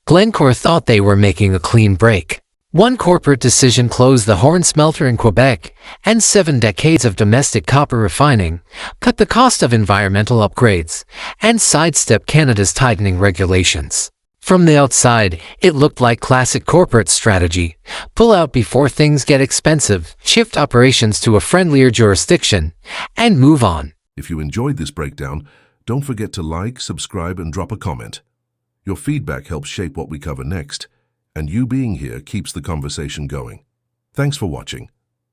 Glencore thought they were making a clean break. One corporate decision closed the Horn smelter in Quebec, and 7 decades of domestic copper refining cut the cost of environmental upgrades and sidestepped Canada's tightening regulations. From the outside, it looked like classic corporate strategy. Pull out before things get expensive, shift operations to a friendlier jurisdiction, and move on. If you enjoyed this breakdown, don't forget to like, subscribe, and drop a comment. Your feedback helps shape what we cover next, and you being here keeps the conversation going. Thanks for watching.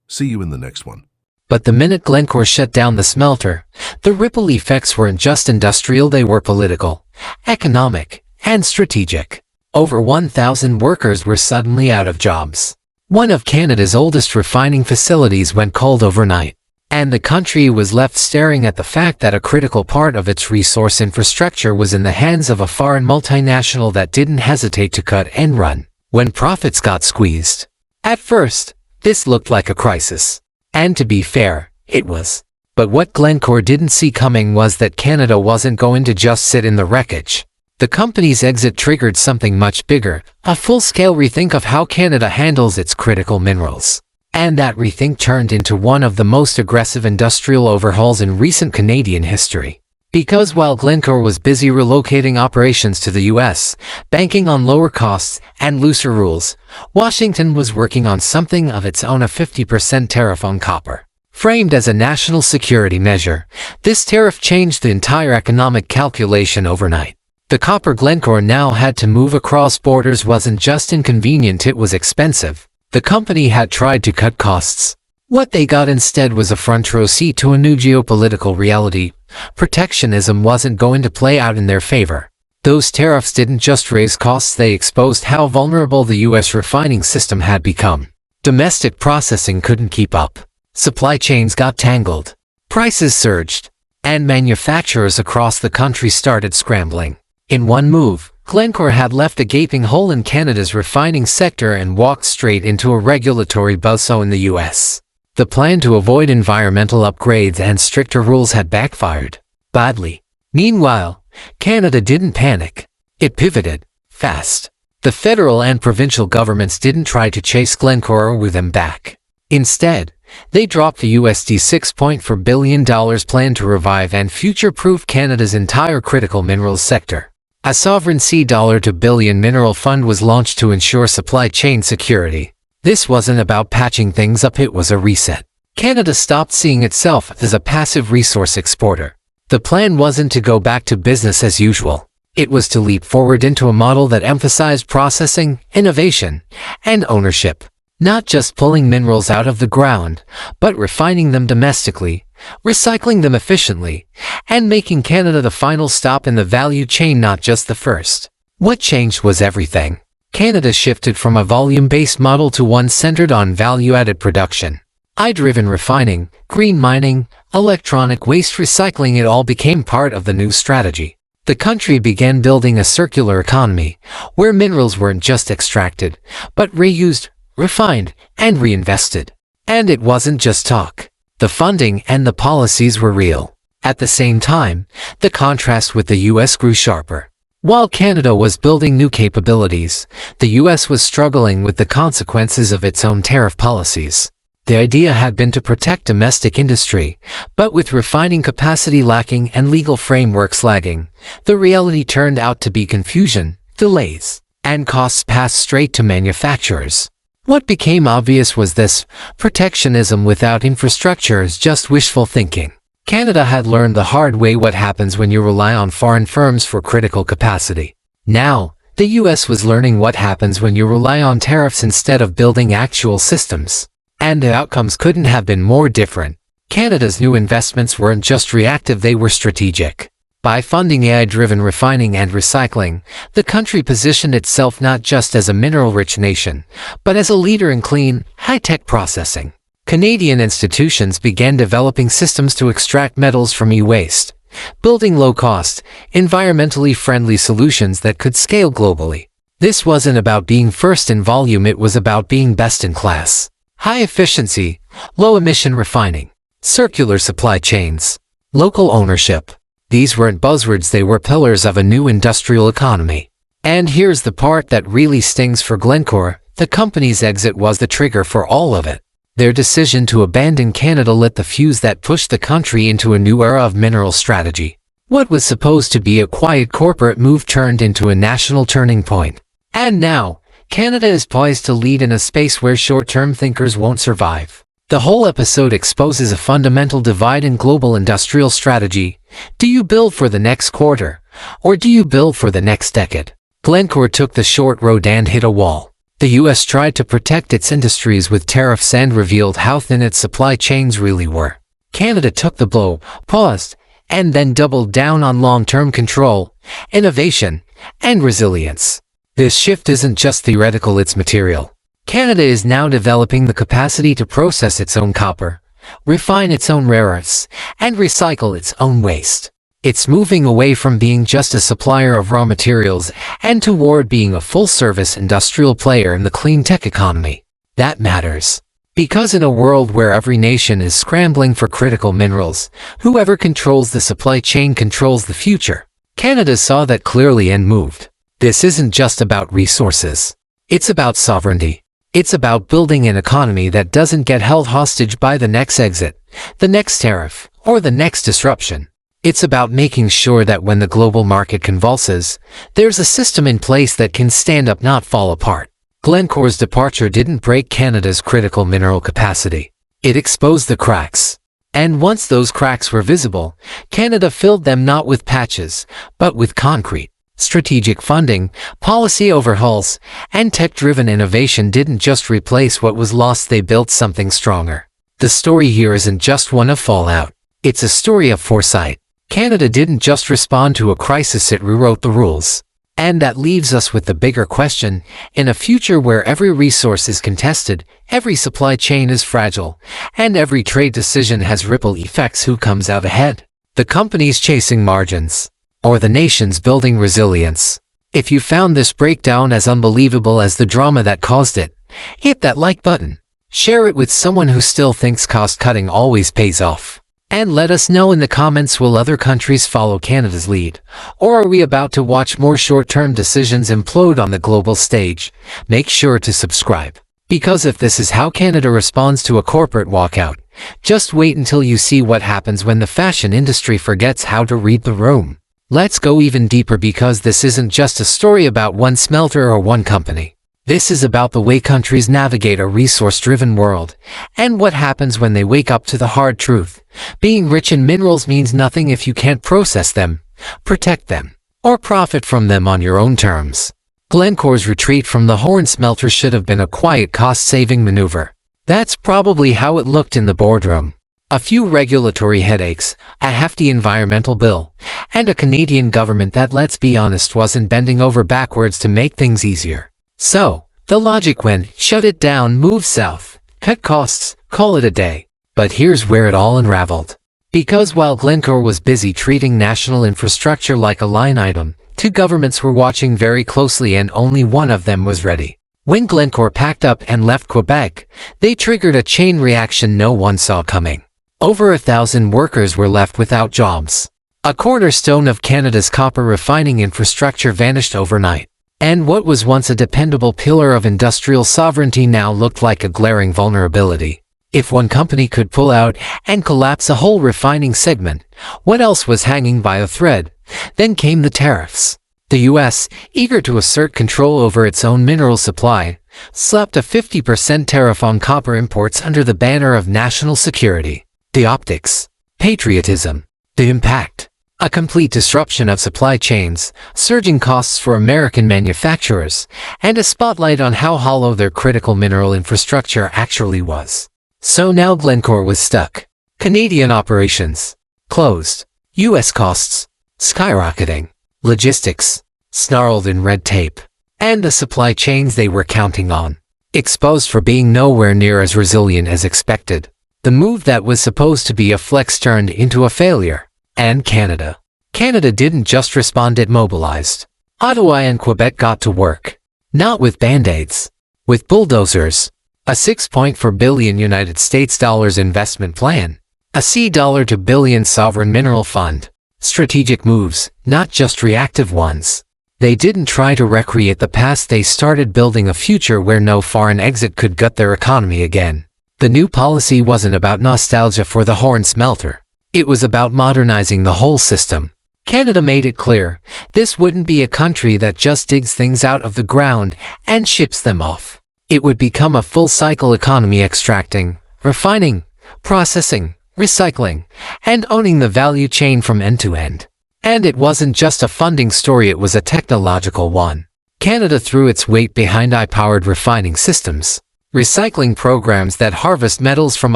See you in the next one. But the minute Glencore shut down the smelter, the ripple effects weren't just industrial, they were political, economic, and strategic. Over 1,000 workers were suddenly out of jobs. One of Canada's oldest refining facilities went cold overnight, and the country was left staring at the fact that a critical part of its resource infrastructure was in the hands of a foreign multinational that didn't hesitate to cut and run when profits got squeezed. At first, this looked like a crisis. And to be fair, it was. But what Glencore didn't see coming was that Canada wasn't going to just sit in the wreckage. The company's exit triggered something much bigger, a full-scale rethink of how Canada handles its critical minerals. And that rethink turned into one of the most aggressive industrial overhauls in recent Canadian history. Because while Glencore was busy relocating operations to the US, banking on lower costs and looser rules, Washington was working on something of its own, a 50% tariff on copper. Framed as a national security measure, this tariff changed the entire economic calculation overnight. The copper Glencore now had to move across borders wasn't just inconvenient, it was expensive. The company had tried to cut costs. What they got instead was a front-row seat to a new geopolitical reality. Protectionism wasn't going to play out in their favor. Those tariffs didn't just raise costs, they exposed how vulnerable the U.S. refining system had become. Domestic processing couldn't keep up. Supply chains got tangled. Prices surged. And manufacturers across the country started scrambling. In one move, Glencore had left a gaping hole in Canada's refining sector and walked straight into a regulatory buzzsaw in the U.S. The plan to avoid environmental upgrades and stricter rules had backfired badly. Meanwhile, Canada didn't panic. It pivoted fast. The federal and provincial governments didn't try to chase Glencore or woo them back. Instead, they dropped the $6.4 billion plan to revive and future-proof Canada's entire critical minerals sector. A sovereign $2 billion mineral fund was launched to ensure supply chain security. This wasn't about patching things up, it was a reset. Canada stopped seeing itself as a passive resource exporter. The plan wasn't to go back to business as usual. It was to leap forward into a model that emphasized processing, innovation, and ownership. Not just pulling minerals out of the ground, but refining them domestically, recycling them efficiently, and making Canada the final stop in the value chain, not just the first. What changed was everything. Canada shifted from a volume-based model to one centered on value-added production. AI-driven refining, green mining, electronic waste recycling, it all became part of the new strategy. The country began building a circular economy, where minerals weren't just extracted, but reused, refined, and reinvested. And it wasn't just talk. The funding and the policies were real. At the same time, the contrast with the U.S. grew sharper. While Canada was building new capabilities, the U.S. was struggling with the consequences of its own tariff policies. The idea had been to protect domestic industry, but with refining capacity lacking and legal frameworks lagging, the reality turned out to be confusion, delays, and costs passed straight to manufacturers. What became obvious was this: protectionism without infrastructure is just wishful thinking. Canada had learned the hard way what happens when you rely on foreign firms for critical capacity. Now, the U.S. was learning what happens when you rely on tariffs instead of building actual systems. And the outcomes couldn't have been more different. Canada's new investments weren't just reactive, they were strategic. By funding AI-driven refining and recycling, the country positioned itself not just as a mineral-rich nation, but as a leader in clean, high-tech processing. Canadian institutions began developing systems to extract metals from e-waste, building low-cost, environmentally friendly solutions that could scale globally. This wasn't about being first in volume, it was about being best in class. High-efficiency, low-emission refining, circular supply chains, local ownership. These weren't buzzwords, they were pillars of a new industrial economy. And here's the part that really stings for Glencore. The company's exit was the trigger for all of it. Their decision to abandon Canada lit the fuse that pushed the country into a new era of mineral strategy. What was supposed to be a quiet corporate move turned into a national turning point. And now, Canada is poised to lead in a space where short-term thinkers won't survive. The whole episode exposes a fundamental divide in global industrial strategy. Do you build for the next quarter, or do you build for the next decade? Glencore took the short road and hit a wall. The U.S. tried to protect its industries with tariffs and revealed how thin its supply chains really were. Canada took the blow, paused, and then doubled down on long-term control, innovation, and resilience. This shift isn't just theoretical, it's material. Canada is now developing the capacity to process its own copper, refine its own rare earths, and recycle its own waste. It's moving away from being just a supplier of raw materials and toward being a full-service industrial player in the clean tech economy. That matters. Because in a world where every nation is scrambling for critical minerals, whoever controls the supply chain controls the future. Canada saw that clearly and moved. This isn't just about resources. It's about sovereignty. It's about building an economy that doesn't get held hostage by the next exit, the next tariff, or the next disruption. It's about making sure that when the global market convulses, there's a system in place that can stand up, not fall apart. Glencore's departure didn't break Canada's critical mineral capacity. It exposed the cracks. And once those cracks were visible, Canada filled them not with patches, but with concrete. Strategic funding, policy overhauls, and tech-driven innovation didn't just replace what was lost, they built something stronger. The story here isn't just one of fallout. It's a story of foresight. Canada didn't just respond to a crisis, it rewrote the rules. And that leaves us with the bigger question. In a future where every resource is contested, every supply chain is fragile, and every trade decision has ripple effects, who comes out ahead? The companies chasing margins, or the nations building resilience? If you found this breakdown as unbelievable as the drama that caused it, hit that like button. Share it with someone who still thinks cost-cutting always pays off. And let us know in the comments, will other countries follow Canada's lead? Or are we about to watch more short-term decisions implode on the global stage? Make sure to subscribe. Because if this is how Canada responds to a corporate walkout, just wait until you see what happens when the fashion industry forgets how to read the room. Let's go even deeper, because this isn't just a story about one smelter or one company. This is about the way countries navigate a resource-driven world, and what happens when they wake up to the hard truth. Being rich in minerals means nothing if you can't process them, protect them, or profit from them on your own terms. Glencore's retreat from the Horn smelter should have been a quiet cost-saving maneuver. That's probably how it looked in the boardroom. A few regulatory headaches, a hefty environmental bill, and a Canadian government that, let's be honest, wasn't bending over backwards to make things easier. So, the logic went, shut it down, move south, cut costs, call it a day. But here's where it all unraveled. Because while Glencore was busy treating national infrastructure like a line item, two governments were watching very closely, and only one of them was ready. When Glencore packed up and left Quebec, they triggered a chain reaction no one saw coming. Over 1,000 workers were left without jobs. A cornerstone of Canada's copper refining infrastructure vanished overnight. And what was once a dependable pillar of industrial sovereignty now looked like a glaring vulnerability. If one company could pull out and collapse a whole refining segment, what else was hanging by a thread? Then came the tariffs. The U.S., eager to assert control over its own mineral supply, slapped a 50% tariff on copper imports under the banner of national security. The optics, patriotism, the impact. A complete disruption of supply chains, surging costs for American manufacturers, and a spotlight on how hollow their critical mineral infrastructure actually was. So now Glencore was stuck. Canadian operations closed. U.S. costs skyrocketing. Logistics snarled in red tape. And the supply chains they were counting on exposed for being nowhere near as resilient as expected. The move that was supposed to be a flex turned into a failure. And Canada didn't just respond, it mobilized. Ottawa and Quebec got to work. Not with band-aids. With bulldozers. A $6.4 billion United States dollars investment plan. A $2 billion sovereign mineral fund. Strategic moves, not just reactive ones. They didn't try to recreate the past, they started building a future where no foreign exit could gut their economy again. The new policy wasn't about nostalgia for the Horn smelter. It was about modernizing the whole system. Canada made it clear, this wouldn't be a country that just digs things out of the ground and ships them off. It would become a full-cycle economy, extracting, refining, processing, recycling, and owning the value chain from end to end. And it wasn't just a funding story, it was a technological one. Canada threw its weight behind high-powered refining systems, recycling programs that harvest metals from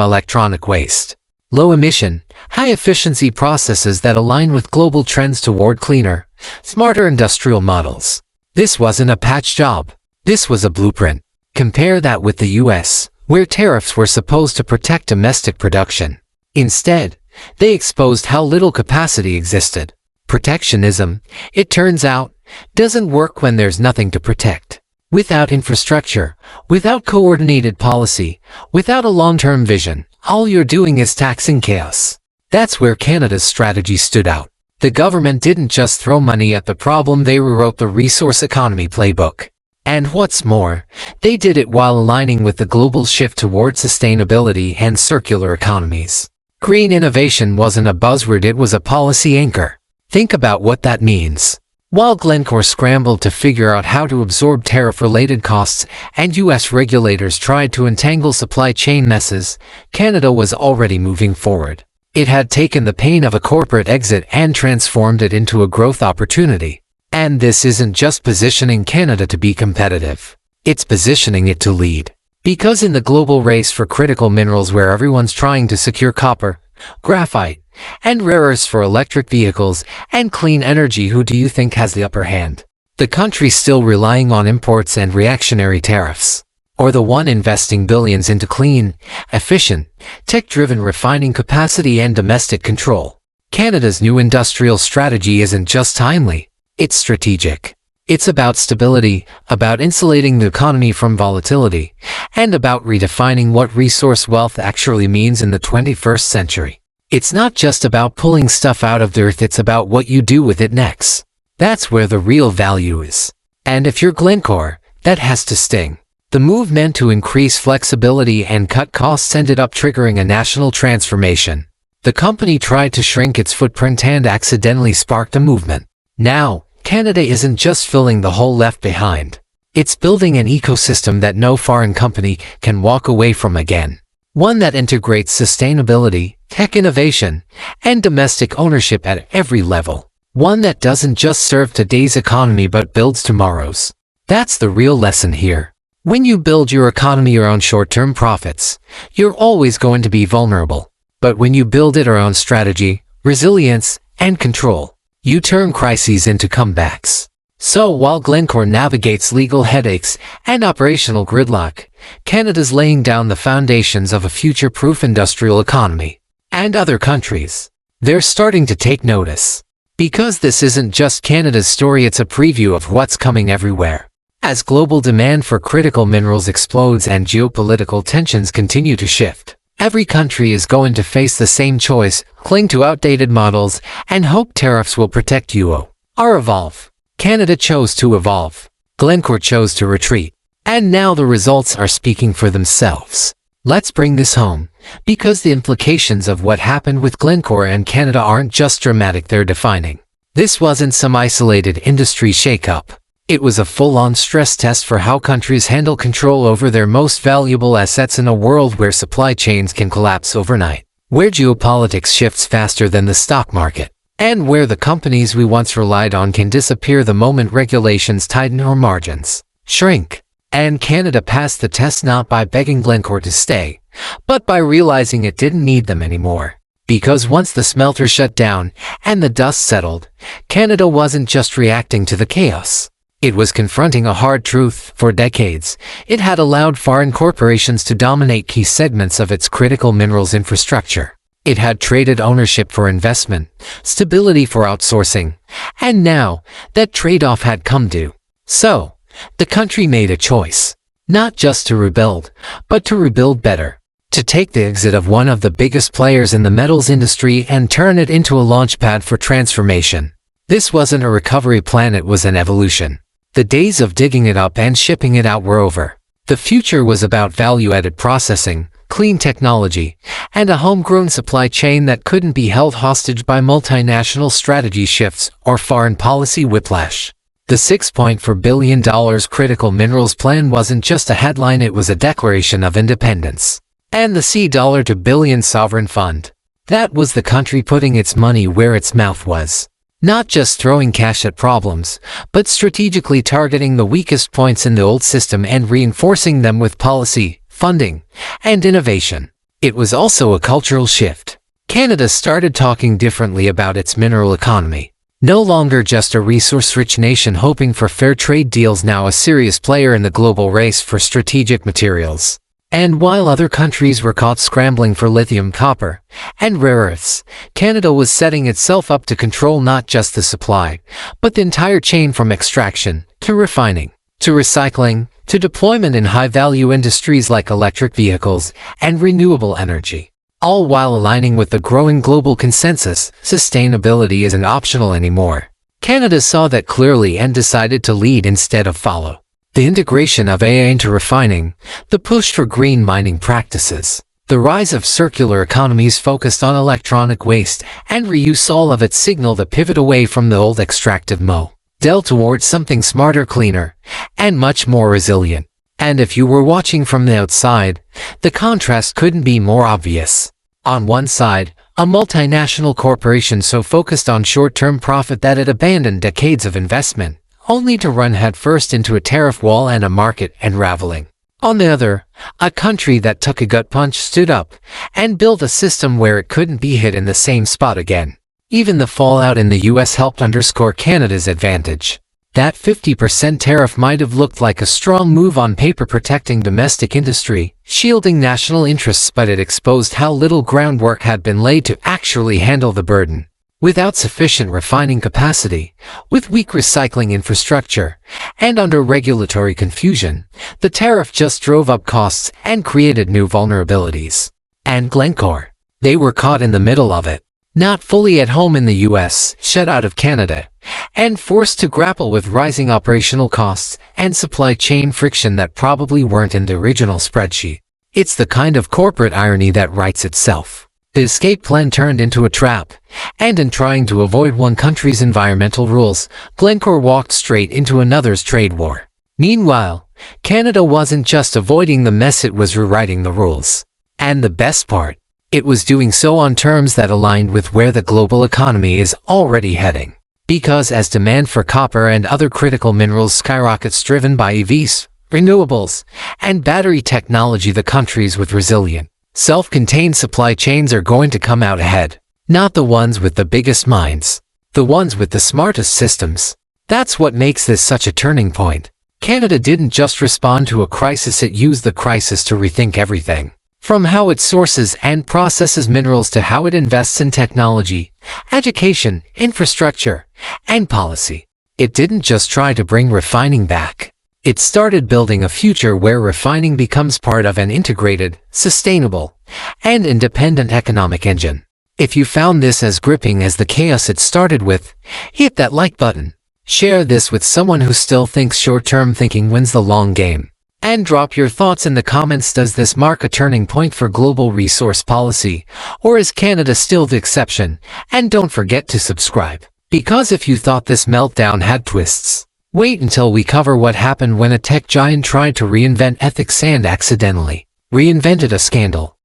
electronic waste, low-emission, high-efficiency processes that align with global trends toward cleaner, smarter industrial models. This wasn't a patch job. This was a blueprint. Compare that with the US, where tariffs were supposed to protect domestic production. Instead, they exposed how little capacity existed. Protectionism, it turns out, doesn't work when there's nothing to protect. Without infrastructure, without coordinated policy, without a long-term vision, all you're doing is taxing chaos. That's where Canada's strategy stood out. The government didn't just throw money at the problem, they rewrote the resource economy playbook. And what's more, they did it while aligning with the global shift toward sustainability and circular economies. Green innovation wasn't a buzzword, it was a policy anchor. Think about what that means. While Glencore scrambled to figure out how to absorb tariff-related costs and U.S. regulators tried to untangle supply chain messes, Canada was already moving forward. It had taken the pain of a corporate exit and transformed it into a growth opportunity. And this isn't just positioning Canada to be competitive. It's positioning it to lead. Because in the global race for critical minerals where everyone's trying to secure copper, graphite, and rare earths for electric vehicles and clean energy, who do you think has the upper hand? The country still relying on imports and reactionary tariffs? Or the one investing billions into clean, efficient, tech-driven refining capacity and domestic control? Canada's new industrial strategy isn't just timely, it's strategic. It's about stability, about insulating the economy from volatility, and about redefining what resource wealth actually means in the 21st century. It's not just about pulling stuff out of the earth, it's about what you do with it next. That's where the real value is. And if you're Glencore, that has to sting. The move meant to increase flexibility and cut costs ended up triggering a national transformation. The company tried to shrink its footprint and accidentally sparked a movement. Now, Canada isn't just filling the hole left behind. It's building an ecosystem that no foreign company can walk away from again. One that integrates sustainability, tech innovation, and domestic ownership at every level. One that doesn't just serve today's economy but builds tomorrow's. That's the real lesson here. When you build your economy around short-term profits, you're always going to be vulnerable. But when you build it around strategy, resilience, and control, you turn crises into comebacks. So while Glencore navigates legal headaches and operational gridlock, Canada's laying down the foundations of a future-proof industrial economy. And other countries, they're starting to take notice. Because this isn't just Canada's story, it's a preview of what's coming everywhere. As global demand for critical minerals explodes and geopolitical tensions continue to shift, every country is going to face the same choice: cling to outdated models and hope tariffs will protect you or evolve. Canada chose to evolve. Glencore chose to retreat. And now the results are speaking for themselves. Let's bring this home, because the implications of what happened with Glencore and Canada aren't just dramatic, they're defining. This wasn't some isolated industry shakeup. It was a full-on stress test for how countries handle control over their most valuable assets in a world where supply chains can collapse overnight, where geopolitics shifts faster than the stock market, and where the companies we once relied on can disappear the moment regulations tighten or margins shrink. And Canada passed the test not by begging Glencore to stay, but by realizing it didn't need them anymore. Because once the smelter shut down and the dust settled, Canada wasn't just reacting to the chaos. It was confronting a hard truth. For decades, it had allowed foreign corporations to dominate key segments of its critical minerals infrastructure. It had traded ownership for investment, stability for outsourcing, and now that trade-off had come due. So, the country made a choice. Not just to rebuild, but to rebuild better. To take the exit of one of the biggest players in the metals industry and turn it into a launchpad for transformation. This wasn't a recovery plan, it was an evolution. The days of digging it up and shipping it out were over. The future was about value-added processing, clean technology, and a homegrown supply chain that couldn't be held hostage by multinational strategy shifts or foreign policy whiplash. The $6.4 billion critical minerals plan wasn't just a headline, it was a declaration of independence. And the $2 billion sovereign fund. That was the country putting its money where its mouth was. Not just throwing cash at problems, but strategically targeting the weakest points in the old system and reinforcing them with policy, funding, and innovation. It was also a cultural shift. Canada started talking differently about its mineral economy. No longer just a resource-rich nation hoping for fair trade deals, now a serious player in the global race for strategic materials. And while other countries were caught scrambling for lithium, copper, and rare earths, Canada was setting itself up to control not just the supply, but the entire chain from extraction, to refining, to recycling, to deployment in high-value industries like electric vehicles and renewable energy. All while aligning with the growing global consensus, sustainability isn't optional anymore. Canada saw that clearly and decided to lead instead of follow. The integration of AI into refining, the push for green mining practices, the rise of circular economies focused on electronic waste and reuse, all of it signaled a pivot away from the old extractive model towards something smarter, cleaner, and much more resilient. And if you were watching from the outside, the contrast couldn't be more obvious. On one side, a multinational corporation so focused on short-term profit that it abandoned decades of investment, only to run headfirst into a tariff wall and a market unraveling. On the other, a country that took a gut punch, stood up, and built a system where it couldn't be hit in the same spot again. Even the fallout in the US helped underscore Canada's advantage. That 50% tariff might have looked like a strong move on paper, protecting domestic industry, shielding national interests, but it exposed how little groundwork had been laid to actually handle the burden. Without sufficient refining capacity, with weak recycling infrastructure, and under regulatory confusion, the tariff just drove up costs and created new vulnerabilities. And Glencore, they were caught in the middle of it. Not fully at home in the US, shut out of Canada, and forced to grapple with rising operational costs and supply chain friction that probably weren't in the original spreadsheet. It's the kind of corporate irony that writes itself. The escape plan turned into a trap, and in trying to avoid one country's environmental rules, Glencore walked straight into another's trade war. Meanwhile, Canada wasn't just avoiding the mess, it was rewriting the rules. And the best part, it was doing so on terms that aligned with where the global economy is already heading. Because as demand for copper and other critical minerals skyrockets, driven by EVs, renewables, and battery technology, the countries with resilient, self-contained supply chains are going to come out ahead. Not the ones with the biggest minds, the ones with the smartest systems. That's what makes this such a turning point. Canada didn't just respond to a crisis, it used the crisis to rethink everything. From how it sources and processes minerals to how it invests in technology, education, infrastructure, and policy. It didn't just try to bring refining back. It started building a future where refining becomes part of an integrated, sustainable, and independent economic engine. If you found this as gripping as the chaos it started with, hit that like button. Share this with someone who still thinks short-term thinking wins the long game. And drop your thoughts in the comments. Does this mark a turning point for global resource policy, or is Canada still the exception? And don't forget to subscribe, because if you thought this meltdown had twists, wait until we cover what happened when a tech giant tried to reinvent ethics and accidentally reinvented a scandal.